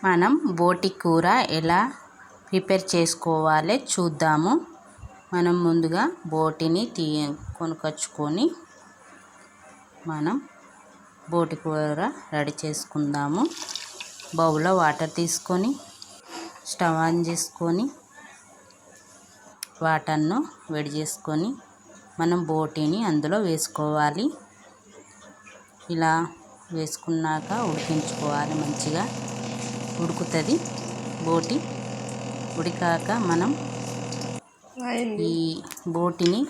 మనం బోటి కూర ఎలా ప్రిపేర్ చేసుకోవాలో చూద్దాము. మనం ముందుగా బోటిని కొనుకొచ్చుకొని మనం బోటి కూర రెడీ చేసుకుందాము. బౌల్లో వాటర్ తీసుకొని స్టవ్ ఆన్ చేసుకొని వాటర్ను వేడి చేసుకొని మనం బోటిని అందులో వేసుకోవాలి. ఇలా వేసుకున్నాక ఉడికించుకోవాలి. మంచిగా ఉడుకుతుంది బోటి. ఉడికాక మనం ఈ బోటిని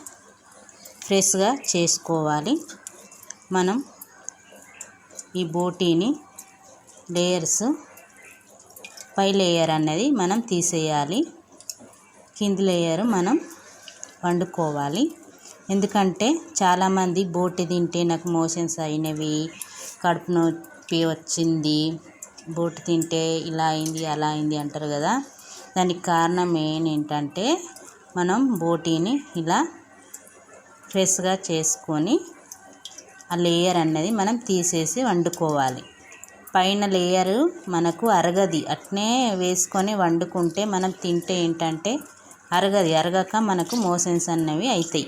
ఫ్రెష్గా చేసుకోవాలి. మనం ఈ బోటిని లేయర్స్ పై లేయర్ అన్నది మనం తీసేయాలి. కింది లేయర్ మనం వండుకోవాలి. ఎందుకంటే చాలామంది బోటి తింటే నాకు మోషన్స్ అయినవి, కడుపు నొప్పి వచ్చింది, బోటి తింటే ఇలా అయింది అలా అయింది అంటారు కదా. దానికి కారణం ఏంటంటే మనం బోటిని ఇలా ఫ్రెష్గా చేసుకొని ఆ లేయర్ అన్నది మనం తీసేసి వండుకోవాలి. పైన లేయరు మనకు అరగది. అట్నే వేసుకొని వండుకుంటే మనం తింటే ఏంటంటే అరగది. అరగక మనకు మోషన్స్ అన్నవి అవుతాయి.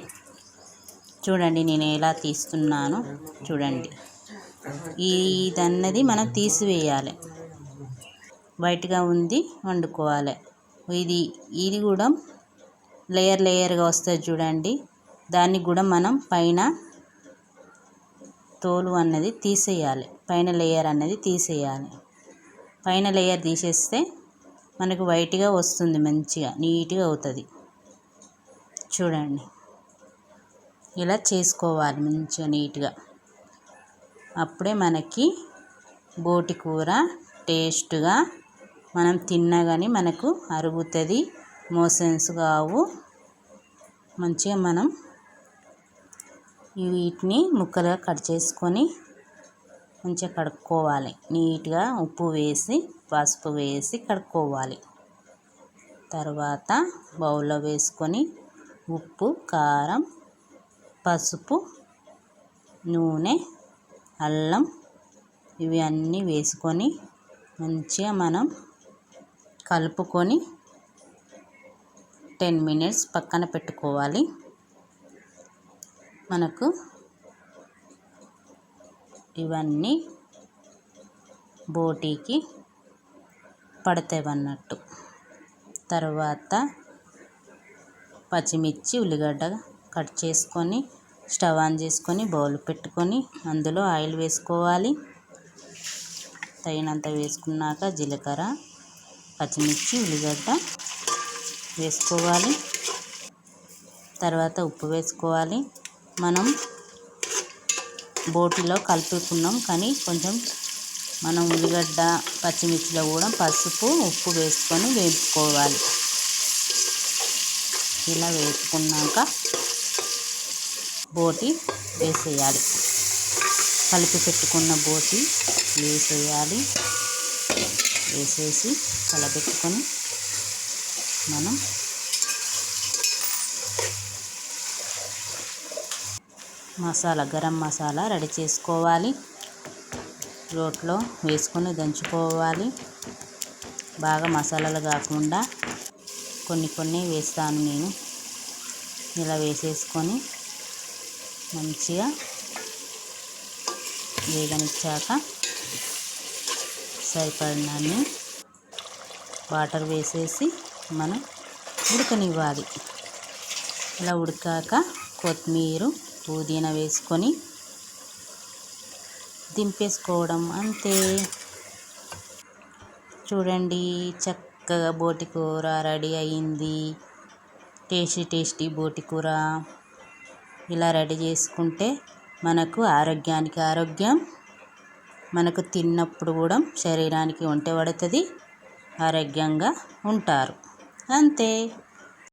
చూడండి నేను ఎలా తీస్తున్నాను చూడండి. ఇదన్నది మనం తీసివేయాలి. వైట్గా ఉంది వండుకోవాలి. ఇది కూడా లేయర్గా వస్తుంది చూడండి. దాన్ని కూడా మనం పైన తోలు అన్నది తీసేయాలి. పైన లేయర్ అన్నది తీసేయాలి. పైన లేయర్ తీసేస్తే మనకు వైట్గా వస్తుంది. మంచిగా నీట్గా అవుతుంది. చూడండి ఇలా చేసుకోవాలి మంచిగా నీట్గా. అప్పుడే మనకి బోటి కూర టేస్ట్గా మనం తిన్నా కానీ మనకు అరుగుతుంది, మోషన్స్ కావు. మంచిగా మనం వీటిని ముక్కలుగా కట్ చేసుకొని మంచిగా కడుక్కోవాలి. నీట్గా ఉప్పు వేసి పసుపు వేసి కడుక్కోవాలి. తర్వాత బౌల్లో వేసుకొని ఉప్పు, కారం, పసుపు, నూనె, అల్లం ఇవి అన్నీ వేసుకొని మంచిగా మనం కలుపుకొని 10 minutes పక్కన పెట్టుకోవాలి. మనకు ఇవన్నీ బోటీకి పడతాయి అన్నట్టు. తర్వాత పచ్చిమిర్చి, ఉల్లిగడ్డ కట్ చేసుకొని స్టవ్ ఆన్ చేసుకొని బౌల్ పెట్టుకొని అందులో ఆయిల్ వేసుకోవాలి. తగినంత వేసుకున్నాక జీలకర్ర, పచ్చిమిర్చి, ఉల్లిగడ్డ వేసుకోవాలి. తర్వాత ఉప్పు వేసుకోవాలి. మనం బోటిలో కలుపుకున్నాం కానీ కొంచెం మనం ఉల్లిగడ్డ పచ్చిమిర్చిలో కూడా పసుపు, ఉప్పు వేసుకొని వేపుకోవాలి. ఇలా వేసుకున్నాక బోటి వేసేయాలి. కలిపి పెట్టుకున్న బోటి వేసేయాలి. వేసేసి కలపెట్టుకొని మనం గరం మసాలా రెడీ చేసుకోవాలి. రోట్లో వేసుకొని దంచుకోవాలి. బాగా మసాలాలు కాకుండా కొన్ని వేస్తాను నేను. ఇలా వేసేసుకొని మంచిగా వేగనిచ్చాక సరిపడినన్ని వాటర్ వేసేసి మనం ఉడకనివ్వాలి. ఇలా ఉడికాక కొత్తిమీర, పుదీనా వేసుకొని దింపేసుకోవడం అంతే. చూడండి చక్కగా బోటి కూర రెడీ అయ్యింది. టేస్టీ బోటి కూర. ఇలా రెడీ చేసుకుంటే మనకు ఆరోగ్యానికి ఆరోగ్యం. మనకు తిన్నప్పుడు కూడా శరీరానికి ఒంటె పడుతుంది. ఆరోగ్యంగా ఉంటారు. అంతే.